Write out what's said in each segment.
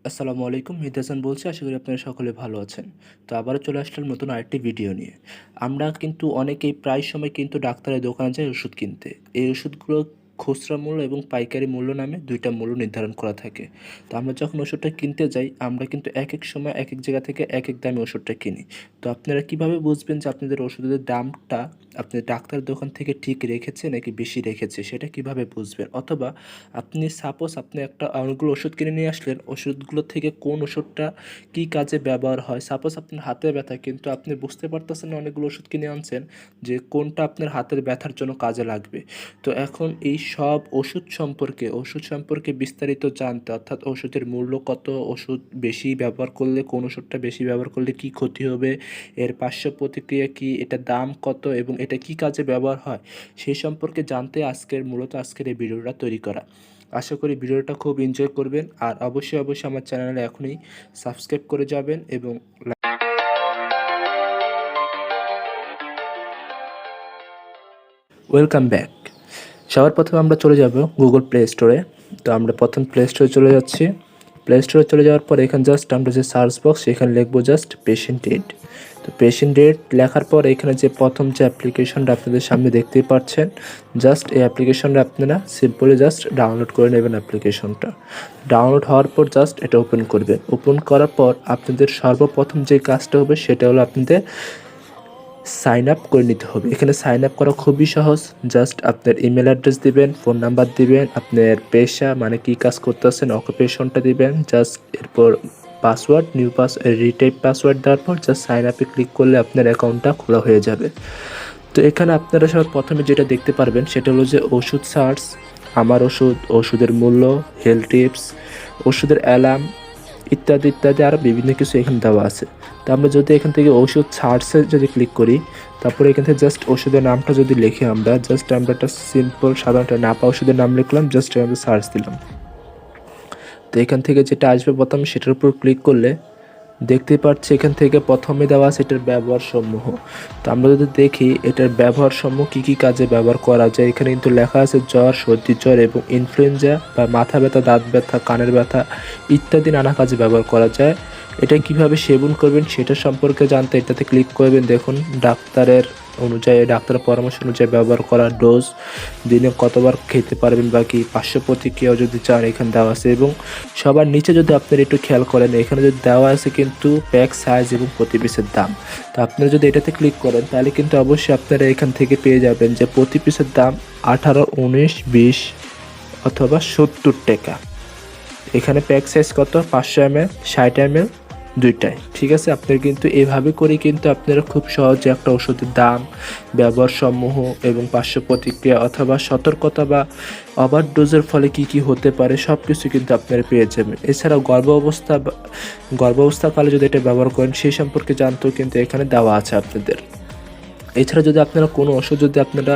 আসসালামু আলাইকুম, মিহিদাসান বলছি। আশা করি আপনারা সকলে ভালো আছেন। তো আবারও চলে আসলাম নতুন আরেকটি ভিডিও নিয়ে। আমরা কিন্তু অনেকেই প্রায় সময় কিন্তু ডাক্তারের দোকানে যাই ওষুধ কিনতে। এই ওষুধগুলো খুচরা মূল্য এবং পাইকারি মূল্য নামে ২ টা মূল্য নির্ধারণ করা থাকে। তো আমরা যখন ওষুধটা কিনতে যাই, আমরা কিন্তু একেক সময় একেক জায়গা থেকে একেক দামে ওষুধটা কিনি। তো আপনারা কিভাবে বুঝবেন যে আপনাদের ওষুধের দামটা আপনি ডাক্তারের দোকান থেকে ঠিক রেখেছে নাকি বেশি রেখেছে, সেটা কিভাবে বুঝবেন? অথবা আপনি একটা অনেকগুলো ওষুধ কিনে নিয়ে আসলেন, ওষুধগুলো থেকে কোন ওষুধটা কী কাজে ব্যবহার হয়? সাপোজ আপনার হাতে ব্যথা, কিন্তু আপনি বুঝতে পারতেছেন না অনেকগুলো ওষুধ কিনে আনছেন যে কোনটা আপনার হাতের ব্যথার জন্য কাজে লাগবে। তো এখন এই সব ওষুধ সম্পর্কে বিস্তারিত জানতে, অর্থাৎ ওষুধের মূল্য কত, ওষুধ বেশি ব্যবহার করলে কোন ওষুধটা বেশি ব্যবহার করলে কী ক্ষতি হবে, এর পার্শ্ব প্রতিক্রিয়া কী, এটার দাম কত এবং এটা কী কাজে ব্যবহার হয়, সেই সম্পর্কে জানতে আজকের এই ভিডিওটা তৈরি করা। আশা করি ভিডিওটা খুব এনজয় করবেন। আর অবশ্যই আমার চ্যানেলে এখনই সাবস্ক্রাইব করে যাবেন এবং ওয়েলকাম ব্যাক। সবার প্রথমে আমরা চলে যাব গুগল প্লে স্টোরে। তো আমরা প্রথম প্লে স্টোরে চলে যাচ্ছি। প্লে স্টোরে চলে যাওয়ার পর এখানে জাস্ট আমরা যে সার্চ বক্স, এখানে লিখবো জাস্ট পেশেন্ট এড। তো পেশেন্ট এড লেখার পর এখানে যে প্রথম যে অ্যাপ্লিকেশনটা আপনাদের সামনে দেখতেই পাচ্ছেন, জাস্ট এই অ্যাপ্লিকেশনটা আপনারা সিম্পলি জাস্ট ডাউনলোড করে নেবেন। অ্যাপ্লিকেশনটা ডাউনলোড হওয়ার পর জাস্ট এটা ওপেন করবেন। ওপেন করার পর আপনাদের সর্বপ্রথম যে কাজটা হবে সেটা হলো আপনাদের সাইন আপ করে নিতে হবে। এখানে সাইন আপ করা খুবই সহজ। জাস্ট আপনার ইমেল অ্যাড্রেস দিবেন, ফোন নাম্বার দিবেন, আপনার পেশা মানে কী কাজ করতেছেন, অকুপেশনটা দিবেন, জাস্ট এরপর পাসওয়ার্ড, রিটাইপ পাসওয়ার্ড দেওয়ার পর জাস্ট সাইন আপে ক্লিক করলে আপনার অ্যাকাউন্টটা খোলা হয়ে যাবে। তো এখানে আপনারা সবার প্রথমে যেটা দেখতে পারবেন সেটা হলো যে ওষুধ সার্চ, আমার ওষুধ, ওষুধের মূল্য, হেলথ টিপস, ওষুধের অ্যালার্ম ইত্যাদি ইত্যাদি আরও বিভিন্ন কিছু এখানে দেওয়া আছে। তো আমরা যদি এখান থেকে ওষুধ সার্চে যদি ক্লিক করি, তারপরে এখান থেকে জাস্ট ওষুধের নামটা যদি লিখি, আমরা একটা সিম্পল সাধারণ একটা নাপা ওষুধের নাম লিখলাম, জাস্ট আমরা সার্চ দিলাম। তো এখান থেকে যেটা আসবে প্রথমে সেটার উপর ক্লিক করলে দেখতে পাচ্ছি এখান থেকে প্রথমে দেওয়া আছে এটার ব্যবহার সমূহ। তো আমরা যদি দেখি এটার ব্যবহার সমূহ কী কী কাজে ব্যবহার করা যায়, এখানে কিন্তু লেখা আছে জ্বর, সর্দি জ্বর এবং ইনফ্লুয়েঞ্জা বা মাথা ব্যথা, দাঁত ব্যথা, কানের ব্যথা ইত্যাদি নানা কাজে ব্যবহার করা যায়। এটা কিভাবে সেবন করবেন সেটা সম্পর্কে জানতে এটাতে ক্লিক করবেন। দেখুন ডাক্তারের পরামর্শ অনুযায়ী ব্যবহার করা ডোজ, দিনে কতবার খেতে পারবেন বা কি পার্শ্ব প্রতিক্রিয়াও যদি চান এখানে দেওয়া আছে। এবং সবার নিচে যদি আপনারা একটু খেয়াল করেন, এখানে যদি দেওয়া আছে কিন্তু প্যাক সাইজ এবং প্রতি পিসের দাম। তো আপনারা যদি এটাতে ক্লিক করেন তাহলে কিন্তু অবশ্যই আপনারা এখান থেকে পেয়ে যাবেন যে প্রতি পিসের দাম 18, 19, 20 অথবা 70 টাকা। এখানে প্যাক সাইজ কত, 500 ml, 60 ml, দুইটাই ঠিক আছে। আপনারা কিন্তু এভাবে করে কিন্তু আপনারা খুব সহজে একটা ওষুধের দাম, ব্যবহার সমূহ এবং পার্শ্ব প্রতিক্রিয়া অথবা সতর্কতা বা ওভারডোজের ফলে কি কি হতে পারে সব কিছু কিন্তু আপনারা পেয়ে যাবেন। এছাড়াও গর্ভাবস্থাকালে যদি এটা ব্যবহার করেন সেই সম্পর্কে জানতেও কিন্তু এখানে দেওয়া আছে আপনাদের। এছাড়া যদি আপনারা কোনো ওষুধ যদি আপনারা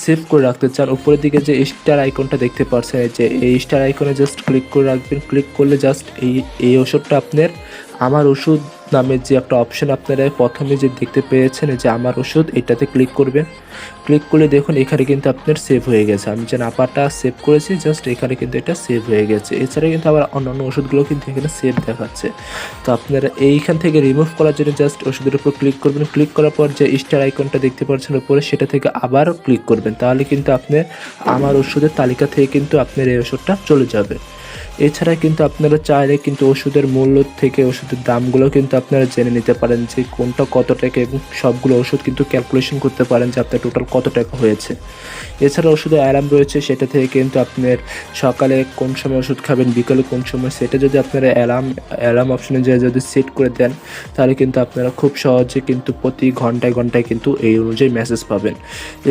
সেভ করে রাখতে চান, উপরের দিকে যে স্টার আইকনটা দেখতে পাচ্ছেন, যে এই স্টার আইকনে জাস্ট ক্লিক করে রাখবেন। ক্লিক করলে জাস্ট এই ওষুধটা আপনার আমার ওষুধ নামে যে একটা অপশন আপনারা প্রথমে যে দেখতে পেয়েছেন, যে আমার ওষুধ, এটাতে ক্লিক করবেন। ক্লিক করলে দেখুন এখানে কিন্তু আপনার সেভ হয়ে গেছে। আমি যে নাম্বারটা সেভ করেছি জাস্ট এখানে কিন্তু এটা সেভ হয়ে গেছে। এছাড়া কিন্তু আবার অন্যান্য ওষুধগুলো কিন্তু এখানে সেভ দেখাচ্ছে। তো আপনারা এইখান থেকে রিমুভ করার জন্য জাস্ট ওষুধের উপর ক্লিক করবেন। ক্লিক করার পর যে স্টার আইকনটা দেখতে পাচ্ছেন উপরে, সেটা থেকে আবার ক্লিক করবেন। তাহলে কিন্তু আপনার আমার ওষুধের তালিকা থেকে কিন্তু আপনার এই ওষুধটা চলে যাবে। এছাড়া কিন্তু আপনারা চাইলে কিন্তু ওষুধের মূল্য থেকে ওষুধের দামগুলো কিন্তু আপনারা জেনে নিতে পারেন যে কোনটা কত টাকা, এবং সবগুলো ওষুধ কিন্তু ক্যালকুলেশন করতে পারেন যে আপনার টোটাল কত টাকা হয়েছে। এছাড়া ওষুধের অ্যালার্ম রয়েছে, সেটা থেকে কিন্তু আপনার সকালে কোন সময় ওষুধ খাবেন, বিকালে কোন সময়, সেটা যদি আপনারা অ্যালার্ম অপশনে যদি সেট করে দেন তাহলে কিন্তু আপনারা খুব সহজে কিন্তু প্রতি ঘন্টায় ঘন্টায় কিন্তু এই অনুযায়ী মেসেজ পাবেন।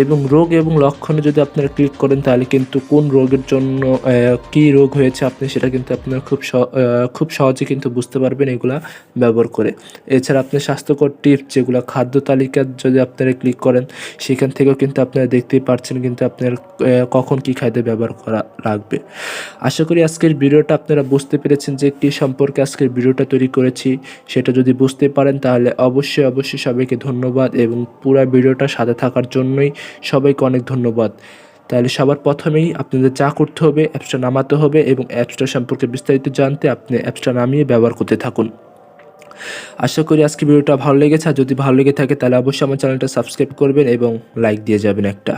এবং রোগ এবং লক্ষণে যদি আপনারা ক্লিক করেন তাহলে কিন্তু কোন রোগের জন্য কী রোগ হয়েছে আপনি সেটা কিন্তু আপনারা খুব সহজে কিন্তু বুঝতে পারবেন এগুলা ব্যবহার করে। এছাড়া আপনি স্বাস্থ্যকর টিপস, যেগুলো খাদ্য তালিকা যদি আপনারা ক্লিক করেন সেখান থেকেও কিন্তু আপনারা দেখতেই পাচ্ছেন কিন্তু আপনার কখন কী খাদ্য ব্যবহার করা লাগবে। আশা করি আজকের ভিডিওটা আপনারা বুঝতে পেরেছেন যে কী সম্পর্কে আজকের ভিডিওটা তৈরি করেছি। সেটা যদি বুঝতে পারেন তাহলে অবশ্যই সবাইকে ধন্যবাদ, এবং পুরো ভিডিওটা সাথে থাকার জন্যই সবাইকে অনেক ধন্যবাদ। তাহলে সবার প্রথমেই আপনাদের যা করতে হবে, অ্যাপসটা নামাতে হবে এবং অ্যাপসটা সম্পর্কে বিস্তারিত জানতে আপনি অ্যাপসটা নামিয়ে ব্যবহার করতে থাকুন। আশা করি আজকে ভিডিওটা ভালো লেগেছে, আর যদি ভালো লেগে থাকে তাহলে অবশ্যই আমার চ্যানেলটা সাবস্ক্রাইব করবেন এবং লাইক দিয়ে যাবেন একটা।